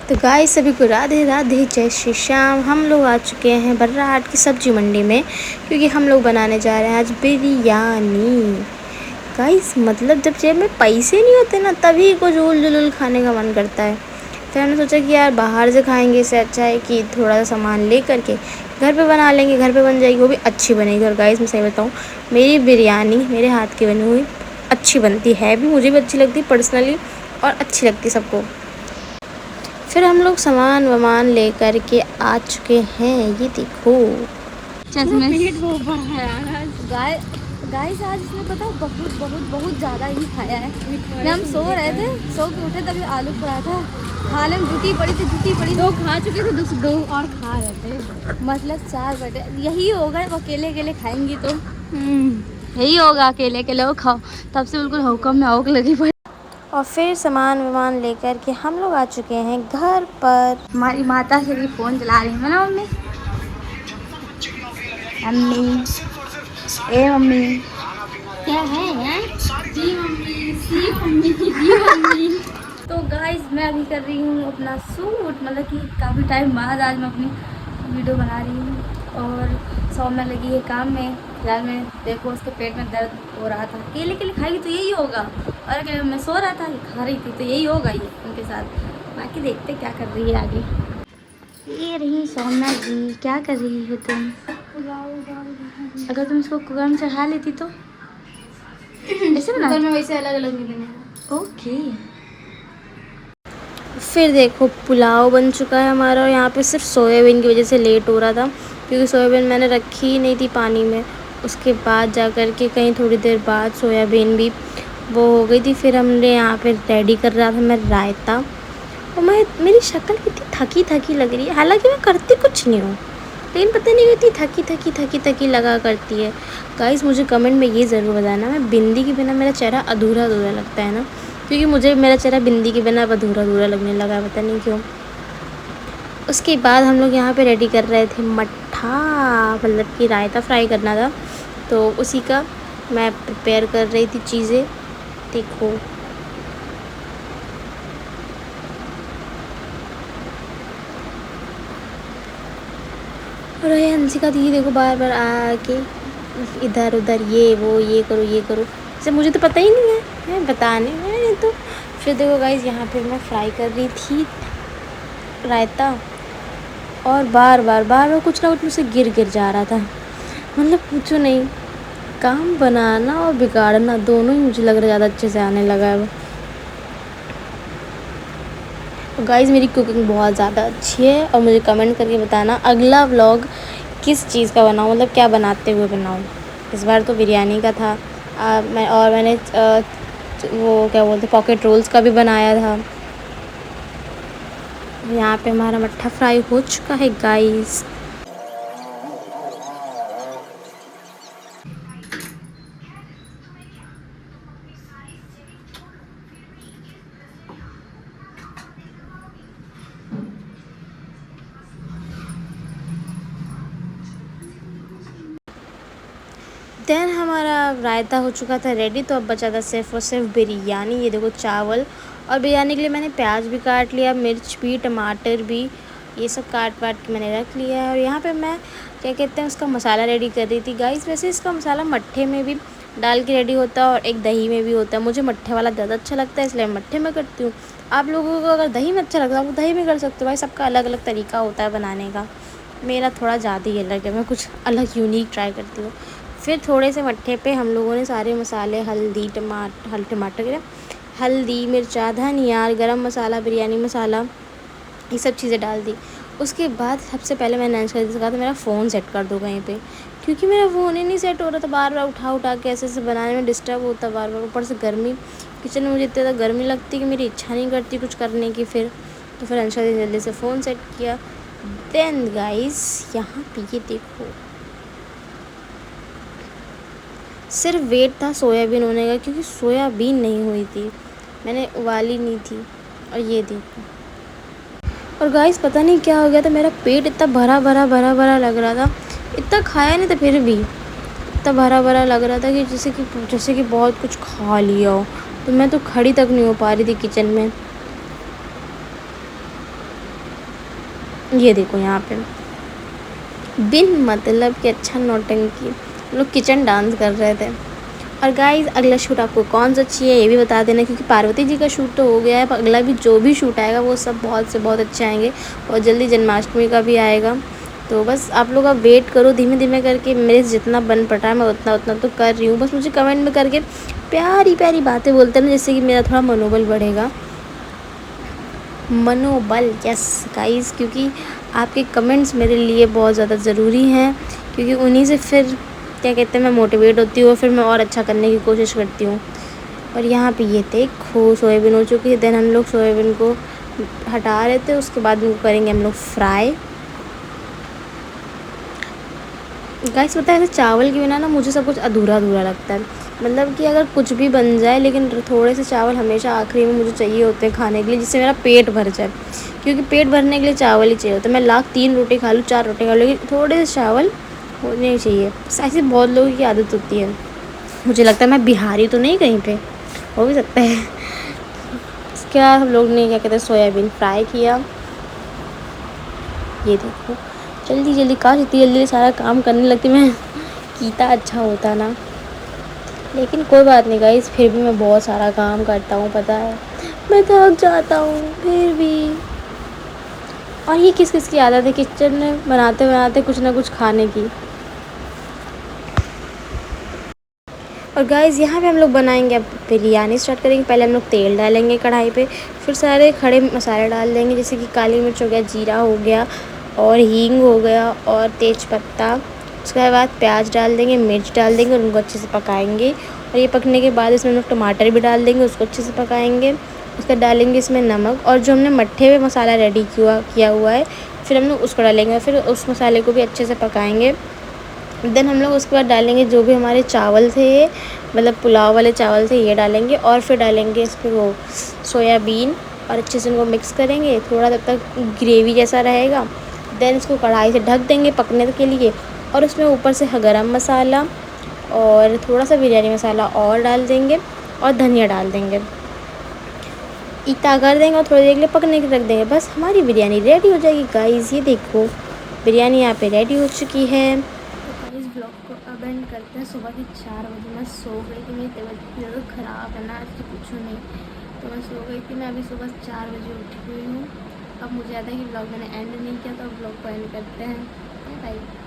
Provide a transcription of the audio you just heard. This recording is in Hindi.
तो गाइस सभी को राधे राधे, जय श्री श्याम। हम लोग आ चुके हैं बर्राहाट की सब्जी मंडी में, क्योंकि हम लोग बनाने जा रहे हैं आज बिरयानी। गाइस मतलब जब जेब में पैसे नहीं होते ना, तभी कुछ उल जुलूल खाने का मन करता है। फिर हमने सोचा कि यार बाहर से खाएंगे, इससे अच्छा है कि थोड़ा सा सामान ले करके घर पे बना लेंगे। घर पे बन जाएगी, वो भी अच्छी बनेगी। और गाइस मैं सही बताऊँ, मेरी बिरयानी मेरे हाथ की बनी हुई अच्छी बनती है भी, मुझे भी अच्छी लगती है पर्सनली, और अच्छी लगती सब फिर हम लोग सामान वामान लेकर के आ चुके हैं। ये देखो पेट बहुत बड़ा है यार। गाइस आज इसने पता बहुत बहुत बहुत ज़्यादा ही खाया है। हम सो रहे थे, सो के उठे तभी आलू पराठा खाने में जुटी पड़ी थी, दो खा चुके थे, दो और खा रहे थे, मतलब 4 बटे। यही होगा अकेले अकेले खाएंगी तो यही होगा, अकेले अकेले वो खाओ तब से बिल्कुल हुक्म में आग लगी पड़ी। और फिर सामान वामान लेकर के हम लोग आ चुके हैं घर पर। हमारी माता श्री फ़ोन चला रही है ना मम्मी। ए मम्मी क्या है यार? जी मम्मी, सी मम्मी, जी मम्मी। तो गाइस मैं अभी कर रही हूँ अपना सूट, मतलब कि काफ़ी टाइम बाद आज मैं अपनी वीडियो बना रही हूँ। और सौम्या लगी है काम में। फिलहाल मैं देखो उसके पेट में दर्द हो रहा था, अकेले अकेले खाएगी तो यही होगा, और अगर मैं सो रहा था खा रही थी तो यही होगा ये उनके साथ। बाकी देखते क्या कर रही है आगे। ये रही सौम्या जी, क्या कर रही हो तुम? अगर तुम इसको कुकर में चढ़ा लेती तो ऐसे बना में, वैसे अलग अलग नहीं बनेगा। ओके। फिर देखो पुलाव बन चुका है हमारा, और यहाँ पे सिर्फ सोयाबीन की वजह से लेट हो रहा था, क्योंकि सोयाबीन मैंने रखी ही नहीं थी पानी में। उसके बाद जा कर के कहीं थोड़ी देर बाद सोयाबीन भी वो हो गई थी। फिर हमने यहाँ पे रेडी कर रहा था मैं रायता, और मेरी शक्ल कितनी थकी थकी लग रही है, हालांकि मैं करती कुछ नहीं हूँ, लेकिन पता नहीं कितनी थकी थकी लगा करती है। गाइस मुझे कमेंट में ये ज़रूर बताना, मैं बिंदी के बिना मेरा चेहरा अधूरा अधूरा लगता है ना, क्योंकि मुझे मेरा चेहरा बिंदी के बिना अब अधूरा अधूरा लगने लगा है, पता नहीं क्यों। उसके बाद हम लोग यहाँ पे रेडी कर रहे थे मट्ठा, मतलब कि रायता फ्राई करना था, तो उसी का मैं प्रिपेयर कर रही थी चीज़ें। देखो और ये हंसिका दी देखो बार बार आके इधर उधर ये वो ये करो, जैसे मुझे तो पता ही नहीं है, मैं बताने में तो। फिर देखो गाइस यहाँ पे मैं फ्राई कर रही थी रायता, और बार बार कुछ ना कुछ मुझसे गिर जा रहा था, मतलब पूछो नहीं। काम बनाना और बिगाड़ना दोनों ही मुझे लग रहा है ज़्यादा अच्छे से आने लगा है। तो गाइस मेरी कुकिंग बहुत ज़्यादा अच्छी है, और मुझे कमेंट करके बताना अगला व्लॉग किस चीज़ का बनाऊँ, मतलब क्या बनाते हुए बनाऊँ। इस बार तो बिरयानी का था, मैंने वो क्या बोलते पॉकेट रोल्स का भी बनाया था। यहाँ पे हमारा मट्ठा फ्राई हो चुका है गाइस। देन हमारा रायता हो चुका था रेडी, तो अब बचा था सिर्फ और सिर्फ बिरयानी। ये देखो चावल, और बिरयानी के लिए मैंने प्याज भी काट लिया, मिर्च भी, टमाटर भी, ये सब काट वाट के मैंने रख लिया है। और यहाँ पे मैं क्या कहते हैं उसका मसाला रेडी कर रही थी गाइस। वैसे इसका मसाला मट्ठे में भी डाल के रेडी होता है और एक दही में भी होता है। मुझे मट्ठे वाला ज़्यादा अच्छा लगता है, इसलिए मैं मट्ठे में करती हूँ। आप लोगों को अगर दही में अच्छा लगता है वो दही में कर सकते हो, भाई सबका अलग अलग तरीका होता है बनाने का। मेरा थोड़ा ज़्यादा ही अलग है, मैं कुछ अलग यूनिक ट्राई करती हूँ। फिर थोड़े से मट्ठे पे हम लोगों ने सारे मसाले, हल्दी, मिर्चा, धनिया, गरम मसाला, बिरयानी मसाला, ये सब चीज़ें डाल दी। उसके बाद सबसे पहले मैंने अंशका जी से कहा था मेरा फ़ोन सेट कर दो कहीं पे, क्योंकि मेरा फ़ोन ही नहीं सेट हो रहा था, बार बार उठा के ऐसे बनाने में डिस्टर्ब होता बार बार। ऊपर से गर्मी, किचन में मुझे इतनी ज़्यादा गर्मी लगती कि मेरी इच्छा नहीं करती कुछ करने की। फिर अंशका जी ने जल्दी से फ़ोन सेट किया। देन गाइस यहाँ पे ये देखो, सिर्फ वेट था सोयाबीन होने का, क्योंकि सोयाबीन नहीं हुई थी, मैंने उबाली नहीं थी। और ये देखो, और गाइस पता नहीं क्या हो गया था, मेरा पेट इतना भरा लग रहा था। इतना खाया नहीं था, फिर भी इतना भरा लग रहा था कि जैसे कि बहुत कुछ खा लिया हो। तो मैं तो खड़ी तक नहीं हो पा रही थी किचन में। ये देखो यहाँ पे बिन मतलब कि अच्छा नौटंकी हम लोग किचन डांस कर रहे थे। और गाइस अगला शूट आपको कौन सा चाहिए ये भी बता देना, क्योंकि पार्वती जी का शूट तो हो गया है, अगला भी जो भी शूट आएगा वो सब बहुत से बहुत अच्छे आएंगे। और जल्दी जन्माष्टमी का भी आएगा, तो बस आप लोग अब वेट करो धीमे धीमे करके। मेरे से जितना बन पड़ा है मैं उतना उतना तो कर रही हूँ। बस मुझे कमेंट में करके प्यारी प्यारी बातें बोलते हैं ना, जिससे कि मेरा थोड़ा मनोबल बढ़ेगा। मनोबल, यस गाइस, क्योंकि आपके कमेंट्स मेरे लिए बहुत ज़्यादा ज़रूरी हैं, क्योंकि उन्हीं से फिर क्या कहते हैं मैं मोटिवेट होती हूँ, फिर मैं और अच्छा करने की कोशिश करती हूँ। और यहाँ पे ये देखो सोयाबीन हो चुकी है। देन हम लोग सोयाबीन को हटा रहे थे, उसके बाद उनको करेंगे हम लोग फ्राई। गाइस पता है ऐसे चावल के बिना ना मुझे सब कुछ अधूरा अधूरा लगता है। मतलब कि अगर कुछ भी बन जाए लेकिन थोड़े से चावल हमेशा आखिरी में मुझे चाहिए होते हैं खाने के लिए, जिससे मेरा पेट भर जाए। क्योंकि पेट भरने के लिए चावल ही चाहिए होता है। मैं लाख 3 रोटी खा लूँ 4 रोटी खा लूँ, लेकिन थोड़े से चावल होने ही चाहिए। ऐसे बहुत लोगों की आदत होती है। मुझे लगता है मैं बिहारी तो नहीं कहीं पर, हो भी सकता है। इसके बाद हम लोग ने क्या कहते हैं सोयाबीन फ्राई किया। ये देखो जल्दी जल्दी, काश इतनी जल्दी सारा काम करने लगती मैं, कीता अच्छा होता ना। लेकिन कोई बात नहीं गाइस, फिर भी मैं बहुत सारा काम करता हूँ, पता है मैं थक जाता हूँ फिर भी। और ये किस किस की आदत है किचन में बनाते बनाते कुछ ना कुछ खाने की। और गाइस यहाँ पे हम लोग बनाएंगे, अब बिरयानी स्टार्ट करेंगे। पहले हम लोग तेल डालेंगे कढ़ाई पे, फिर सारे खड़े मसाले डाल देंगे, जैसे कि काली मिर्च हो गया, जीरा हो गया, और हींग हो गया, और तेज पत्ता। उसके बाद प्याज डाल देंगे, मिर्च डाल देंगे, और उनको अच्छे से पकाएंगे। और ये पकने के बाद इसमें हम लोग टमाटर भी डाल देंगे, उसको अच्छे से पकाएंगे। उसके डालेंगे इसमें नमक, और जो हमने मट्ठे में मसाला रेडी किया हुआ है फिर हम लोग उसको डालेंगे, फिर उस मसाले को भी अच्छे से पकाएंगे। देन हम लोग उसके बाद डालेंगे जो भी हमारे चावल थे, मतलब पुलाव वाले चावल थे, ये डालेंगे। और फिर डालेंगे इस पर वो सोयाबीन, और अच्छे से उनको मिक्स करेंगे थोड़ा, तब तक ग्रेवी जैसा रहेगा। देन इसको कढ़ाई से ढक देंगे पकने के लिए, और उसमें ऊपर से गरम मसाला और थोड़ा सा बिरयानी मसाला और डाल देंगे, और धनिया डाल देंगे। इतना कर देंगे और थोड़ी देर के लिए पकने के रख देंगे। बस हमारी बिरयानी रेडी हो जाएगी गाइस। ये देखो बिरयानी यहाँ पे रेडी हो चुकी है। तो इस ब्लॉग को अब एंड करते हैं। सुबह के 4 बजे मैं सो गई थी, मेरी तबीयत इतनी ज़्यादा ख़राब है ना, आज की पूछो नहीं। तो मैं सो गई थी, मैं अभी सुबह 4 बजे उठी हुई हूँ। अब मुझे याद है कि ब्लॉग मैंने एंड नहीं किया, तो अब ब्लॉग को एंड करते हैं। Bye bye.